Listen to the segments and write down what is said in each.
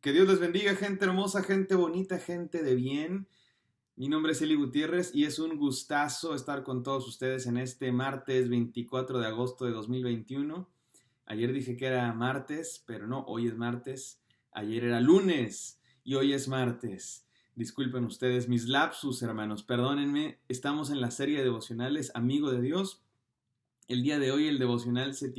Que Dios les bendiga, gente hermosa, gente bonita, gente de bien. Mi nombre es Eli Gutiérrez y es un gustazo estar con todos ustedes en este martes 24 de agosto de 2021. Ayer dije que era martes, pero no, hoy es martes. Ayer era lunes y hoy es martes. Disculpen ustedes mis lapsus, hermanos, perdónenme. Estamos en la serie de devocionales Amigo de Dios. El día de hoy el devocional se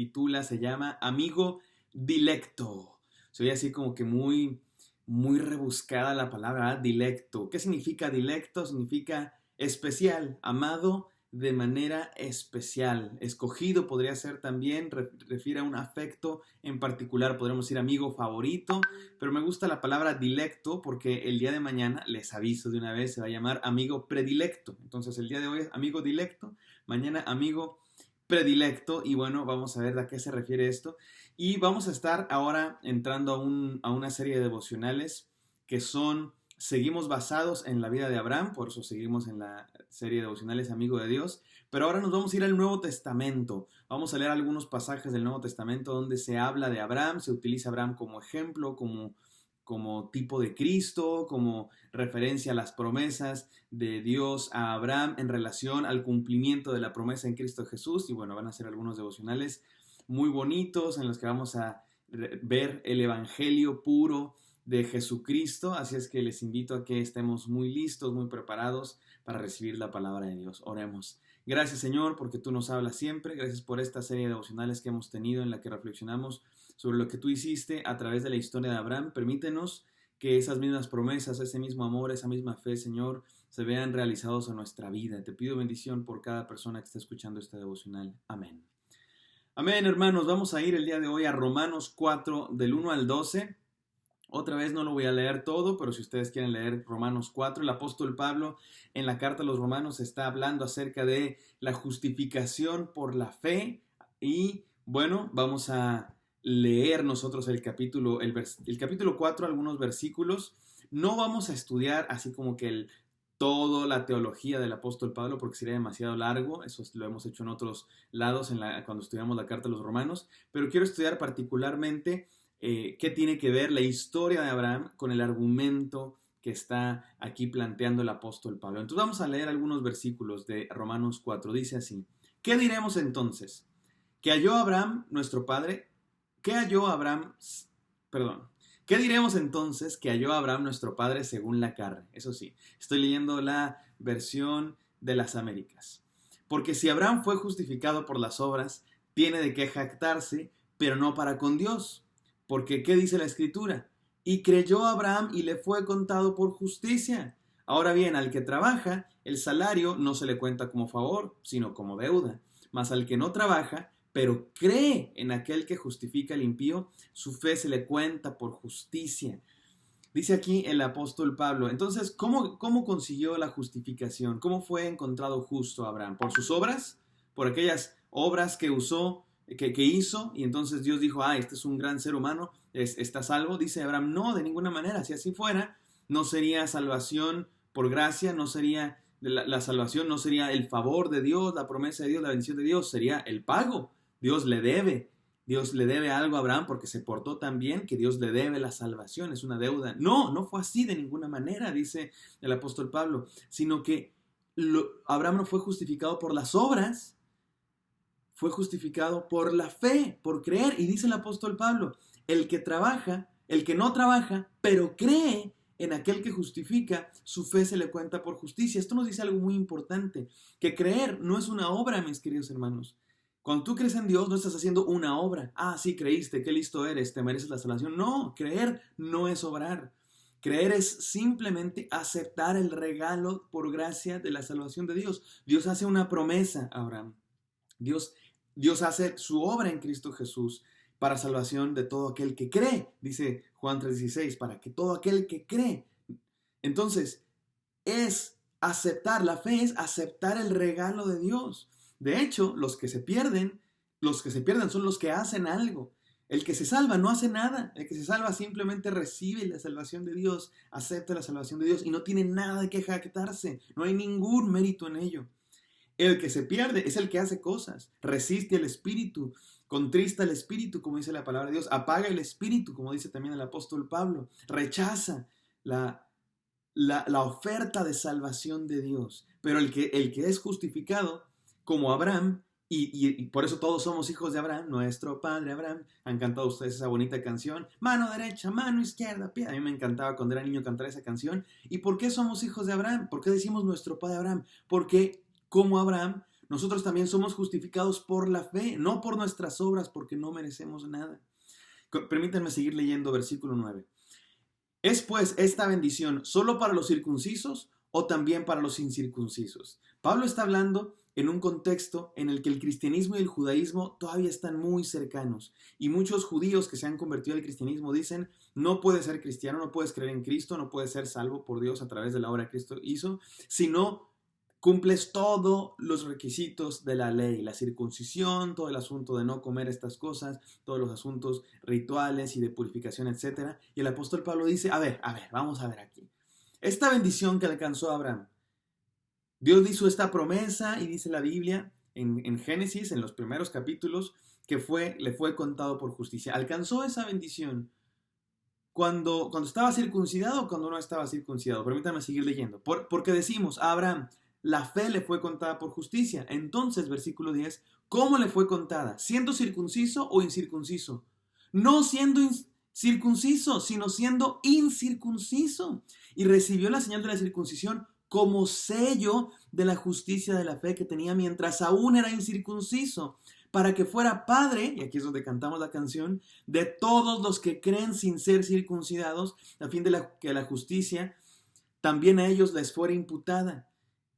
llama Amigo Dilecto. Soy así como que muy rebuscada la palabra, ¿verdad? Dilecto. ¿Qué significa dilecto? Significa especial, amado de manera especial. Escogido podría ser también, refiere a un afecto en particular, podríamos decir amigo favorito, pero me gusta la palabra dilecto porque el día de mañana, les aviso de una vez, se va a llamar amigo predilecto. Entonces el día de hoy es amigo dilecto, mañana amigo predilecto, y bueno, vamos a ver a qué se refiere esto. Y vamos a estar ahora entrando a una serie de devocionales que seguimos basados en la vida de Abraham, por eso seguimos en la serie de devocionales Amigo de Dios, pero ahora nos vamos a ir al Nuevo Testamento. Vamos a leer algunos pasajes del Nuevo Testamento donde se habla de Abraham, se utiliza Abraham como ejemplo, como tipo de Cristo, como referencia a las promesas de Dios a Abraham en relación al cumplimiento de la promesa en Cristo Jesús. Y bueno, van a ser algunos devocionales muy bonitos en los que vamos a ver el evangelio puro de Jesucristo. Así es que les invito a que estemos muy listos, muy preparados para recibir la palabra de Dios. Oremos. Gracias, Señor, porque tú nos hablas siempre. Gracias por esta serie de devocionales que hemos tenido en la que reflexionamos sobre lo que tú hiciste a través de la historia de Abraham. Permítenos que esas mismas promesas, ese mismo amor, esa misma fe, Señor, se vean realizados en nuestra vida. Te pido bendición por cada persona que está escuchando este devocional. Amén. Amén, hermanos. Vamos a ir el día de hoy a Romanos 4, del 1 al 12. Otra vez no lo voy a leer todo, pero si ustedes quieren leer Romanos 4, el apóstol Pablo en la carta a los Romanos está hablando acerca de la justificación por la fe. Y bueno, vamos a leer nosotros el capítulo 4, algunos versículos. No vamos a estudiar así como que toda la teología del apóstol Pablo porque sería demasiado largo. Eso lo hemos hecho en otros lados cuando estudiamos la carta a los Romanos, pero quiero estudiar particularmente qué tiene que ver la historia de Abraham con el argumento que está aquí planteando el apóstol Pablo. Entonces vamos a leer algunos versículos de Romanos 4. Dice así: ¿qué diremos entonces? ¿Que halló Abraham nuestro padre? ¿Qué halló Abraham? Perdón. ¿Qué diremos entonces que halló Abraham nuestro padre según la carne? Eso sí, estoy leyendo la versión de las Américas. Porque si Abraham fue justificado por las obras, tiene de qué jactarse, pero no para con Dios. Porque, ¿qué dice la Escritura? Y creyó Abraham y le fue contado por justicia. Ahora bien, al que trabaja, el salario no se le cuenta como favor, sino como deuda. Mas al que no trabaja, pero cree en aquel que justifica al impío, su fe se le cuenta por justicia. Dice aquí el apóstol Pablo. Entonces, ¿cómo consiguió la justificación? ¿Cómo fue encontrado justo Abraham? ¿Por sus obras? ¿Por aquellas obras que hizo? Y entonces Dios dijo, este es un gran ser humano, está salvo. Dice Abraham, no, de ninguna manera. Si así fuera, no sería salvación por gracia, no sería la salvación, no sería el favor de Dios, la promesa de Dios, la bendición de Dios, sería el pago. Dios le debe algo a Abraham porque se portó tan bien que Dios le debe la salvación, es una deuda. No fue así de ninguna manera, dice el apóstol Pablo, sino que Abraham no fue justificado por las obras, fue justificado por la fe, por creer. Y dice el apóstol Pablo, el que no trabaja, pero cree en aquel que justifica, su fe se le cuenta por justicia. Esto nos dice algo muy importante, que creer no es una obra, mis queridos hermanos. Cuando tú crees en Dios, no estás haciendo una obra. Sí, creíste, qué listo eres, te mereces la salvación. No, creer no es obrar. Creer es simplemente aceptar el regalo por gracia de la salvación de Dios. Dios hace una promesa a Abraham. Dios hace su obra en Cristo Jesús para salvación de todo aquel que cree. Dice Juan 3:16, para que todo aquel que cree. Entonces, la fe es aceptar el regalo de Dios. De hecho, los que se pierden son los que hacen algo. El que se salva no hace nada. El que se salva simplemente recibe la salvación de Dios, acepta la salvación de Dios y no tiene nada de qué jactarse. No hay ningún mérito en ello. El que se pierde es el que hace cosas, resiste al espíritu, contrista al espíritu, como dice la palabra de Dios, apaga el espíritu, como dice también el apóstol Pablo, rechaza la oferta de salvación de Dios. Pero el que es justificado, como Abraham, y por eso todos somos hijos de Abraham, nuestro padre Abraham. Han cantado ustedes esa bonita canción, mano derecha, mano izquierda, pie. A mí me encantaba cuando era niño cantar esa canción. ¿Y por qué somos hijos de Abraham? ¿Por qué decimos nuestro padre Abraham? Porque como Abraham, nosotros también somos justificados por la fe, no por nuestras obras, porque no merecemos nada. Permítanme seguir leyendo versículo 9. ¿Es pues esta bendición solo para los circuncisos o también para los incircuncisos? Pablo está hablando en un contexto en el que el cristianismo y el judaísmo todavía están muy cercanos. Y muchos judíos que se han convertido al cristianismo dicen, no puedes ser cristiano, no puedes creer en Cristo, no puedes ser salvo por Dios a través de la obra que Cristo hizo, sino cumples todos los requisitos de la ley, la circuncisión, todo el asunto de no comer estas cosas, todos los asuntos rituales y de purificación, etc. Y el apóstol Pablo dice, a ver, vamos a ver aquí. Esta bendición que alcanzó a Abraham, Dios hizo esta promesa y dice la Biblia en Génesis, en los primeros capítulos, que le fue contado por justicia. ¿Alcanzó esa bendición cuando estaba circuncidado o cuando no estaba circuncidado? Permítanme seguir leyendo. Porque decimos a Abraham, la fe le fue contada por justicia. Entonces, versículo 10, ¿cómo le fue contada? ¿Siendo circunciso o incircunciso? No siendo circunciso, sino siendo incircunciso. Y recibió la señal de la circuncisión como sello de la justicia de la fe que tenía mientras aún era incircunciso, para que fuera padre, y aquí es donde cantamos la canción, de todos los que creen sin ser circuncidados, a fin de que la justicia también a ellos les fuera imputada.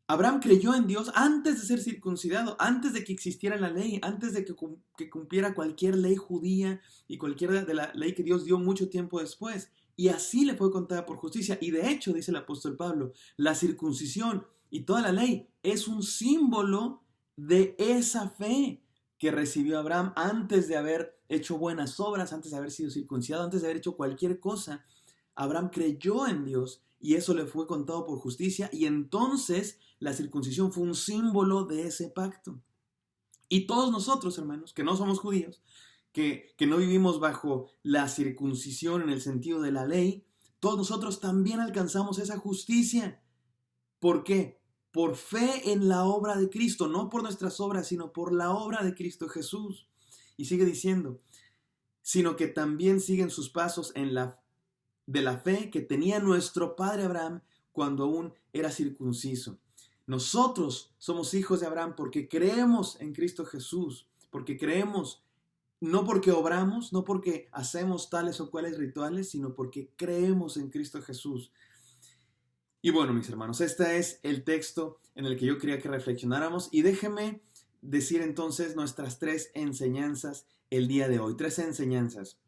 Abraham creyó en Dios antes de ser circuncidado, antes de que existiera la ley, antes de que cumpliera cualquier ley judía y cualquier de la ley que Dios dio mucho tiempo después. Y así le fue contada por justicia. Y de hecho, dice el apóstol Pablo, la circuncisión y toda la ley es un símbolo de esa fe que recibió Abraham antes de haber hecho buenas obras, antes de haber sido circuncidado, antes de haber hecho cualquier cosa. Abraham creyó en Dios y eso le fue contado por justicia, y entonces la circuncisión fue un símbolo de ese pacto. Y todos nosotros, hermanos, que no somos judíos, que no vivimos bajo la circuncisión en el sentido de la ley, todos nosotros también alcanzamos esa justicia. ¿Por qué? Por fe en la obra de Cristo, no por nuestras obras, sino por la obra de Cristo Jesús. Y sigue diciendo, sino que también siguen sus pasos de la fe que tenía nuestro padre Abraham cuando aún era circunciso. Nosotros somos hijos de Abraham porque creemos en Cristo Jesús, porque creemos, no porque obramos, no porque hacemos tales o cuales rituales, sino porque creemos en Cristo Jesús. Y bueno, mis hermanos, este es el texto en el que yo quería que reflexionáramos, y déjenme decir entonces nuestras 3 enseñanzas el día de hoy. 3 enseñanzas.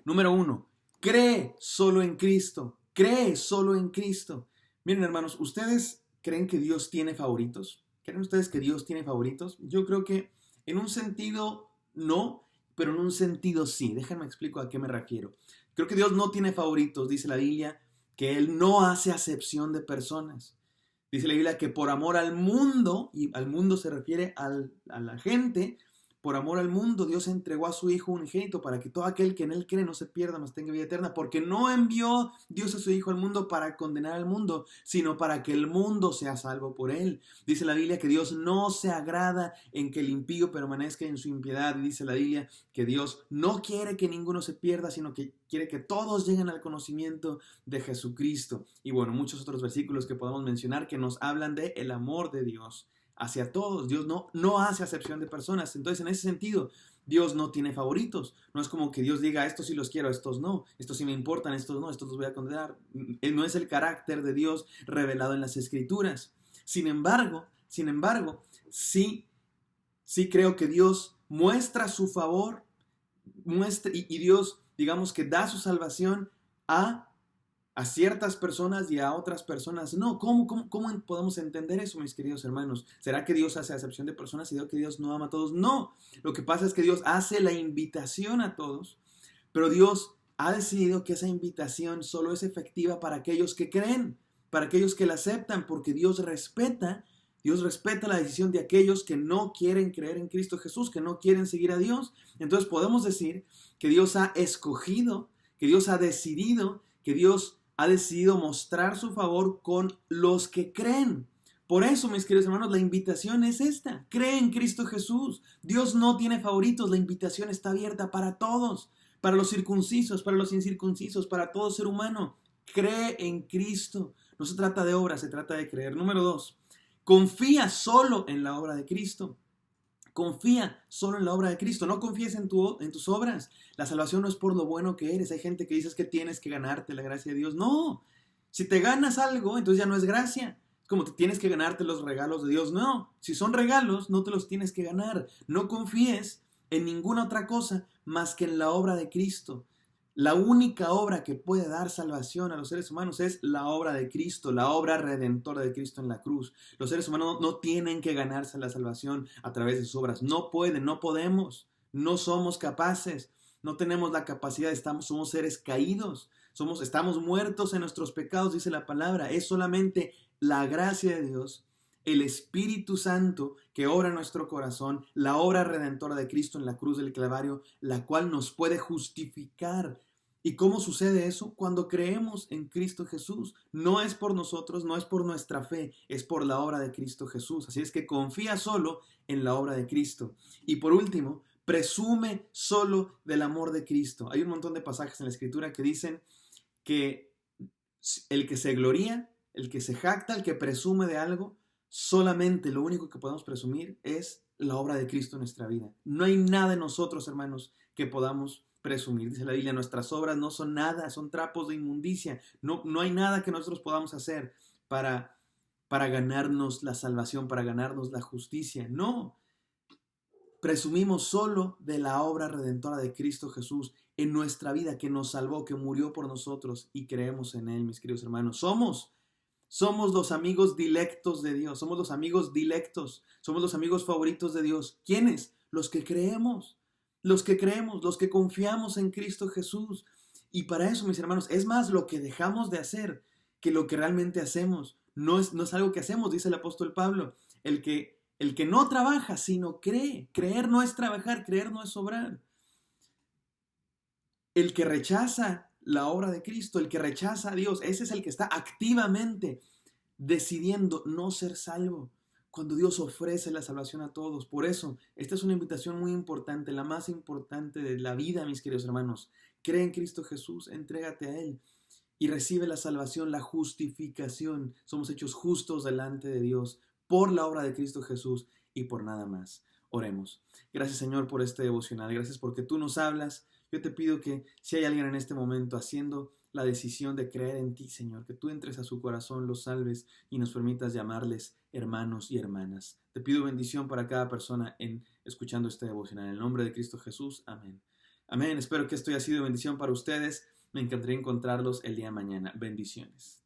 Número 1. Cree solo en Cristo. Cree solo en Cristo. Miren, hermanos, ¿ustedes creen que Dios tiene favoritos? ¿Creen ustedes que Dios tiene favoritos? Yo creo que en un sentido no, pero en un sentido sí. Déjenme explico a qué me refiero. Creo que Dios no tiene favoritos. Dice la Biblia que Él no hace acepción de personas. Dice la Biblia que por amor al mundo, y al mundo se refiere a la gente, por amor al mundo, Dios entregó a su Hijo unigénito para que todo aquel que en Él cree no se pierda, mas tenga vida eterna. Porque no envió Dios a su Hijo al mundo para condenar al mundo, sino para que el mundo sea salvo por Él. Dice la Biblia que Dios no se agrada en que el impío permanezca en su impiedad. Y dice la Biblia que Dios no quiere que ninguno se pierda, sino que quiere que todos lleguen al conocimiento de Jesucristo. Y bueno, muchos otros versículos que podemos mencionar que nos hablan de el amor de Dios hacia todos. Dios no hace acepción de personas. Entonces, en ese sentido, Dios no tiene favoritos. No es como que Dios diga, estos sí los quiero, estos no. Estos sí me importan, estos no, estos los voy a condenar. No es el carácter de Dios revelado en las Escrituras. Sin embargo, sí creo que Dios muestra su favor, y Dios, digamos que da su salvación a ciertas personas y a otras personas no. ¿Cómo podemos entender eso, mis queridos hermanos? ¿Será que Dios hace acepción de personas y que Dios no ama a todos? No. Lo que pasa es que Dios hace la invitación a todos, pero Dios ha decidido que esa invitación solo es efectiva para aquellos que creen, para aquellos que la aceptan, porque Dios respeta Dios respeta la decisión de aquellos que no quieren creer en Cristo Jesús, que no quieren seguir a Dios. Entonces podemos decir que Dios ha escogido, que Dios ha decidido, que Dios ha decidido mostrar su favor con los que creen. Por eso, mis queridos hermanos, la invitación es esta. Cree en Cristo Jesús. Dios no tiene favoritos. La invitación está abierta para todos. Para los circuncisos, para los incircuncisos, para todo ser humano. Cree en Cristo. No se trata de obras, se trata de creer. Número 2. Confía solo en la obra de Cristo. Confía solo en la obra de Cristo. No confíes en tus obras. La salvación no es por lo bueno que eres. Hay gente que dice que tienes que ganarte la gracia de Dios. No. Si te ganas algo, entonces ya no es gracia. Es como te tienes que ganarte los regalos de Dios. No. Si son regalos, no te los tienes que ganar. No confíes en ninguna otra cosa más que en la obra de Cristo. La única obra que puede dar salvación a los seres humanos es la obra de Cristo, la obra redentora de Cristo en la cruz. Los seres humanos no tienen que ganarse la salvación a través de sus obras. No pueden, no podemos, no somos capaces, no tenemos la capacidad, somos seres caídos, estamos muertos en nuestros pecados, dice la palabra. Es solamente la gracia de Dios, el Espíritu Santo que obra en nuestro corazón, la obra redentora de Cristo en la cruz del Calvario, la cual nos puede justificar. ¿Y cómo sucede eso? Cuando creemos en Cristo Jesús. No es por nosotros, no es por nuestra fe, es por la obra de Cristo Jesús. Así es que confía solo en la obra de Cristo. Y por último, presume solo del amor de Cristo. Hay un montón de pasajes en la Escritura que dicen que el que se gloría, el que se jacta, el que presume de algo, solamente lo único que podemos presumir es la obra de Cristo en nuestra vida. No hay nada en nosotros, hermanos, que podamos presumir. Dice la Biblia, nuestras obras no son nada, son trapos de inmundicia. No hay nada que nosotros podamos hacer para ganarnos la salvación, para ganarnos la justicia. No, presumimos solo de la obra redentora de Cristo Jesús en nuestra vida, que nos salvó, que murió por nosotros y creemos en Él, mis queridos hermanos. Somos los amigos dilectos de Dios, somos los amigos dilectos, somos los amigos favoritos de Dios. ¿Quiénes? Los que creemos, los que confiamos en Cristo Jesús. Y para eso, mis hermanos, es más lo que dejamos de hacer que lo que realmente hacemos. No es algo que hacemos, dice el apóstol Pablo. El que no trabaja, sino cree. Creer no es trabajar, creer no es obrar. El que rechaza la obra de Cristo, el que rechaza a Dios, ese es el que está activamente decidiendo no ser salvo, cuando Dios ofrece la salvación a todos. Por eso, esta es una invitación muy importante, la más importante de la vida, mis queridos hermanos. Cree en Cristo Jesús, entrégate a Él y recibe la salvación, la justificación. Somos hechos justos delante de Dios por la obra de Cristo Jesús y por nada más. Oremos. Gracias, Señor, por este devocional. Gracias porque tú nos hablas. Yo te pido que si hay alguien en este momento haciendo la decisión de creer en ti, Señor, que tú entres a su corazón, los salves y nos permitas llamarles hermanos y hermanas. Te pido bendición para cada persona escuchando este devocional. En el nombre de Cristo Jesús. Amén. Amén. Espero que esto haya sido bendición para ustedes. Me encantaría encontrarlos el día de mañana. Bendiciones.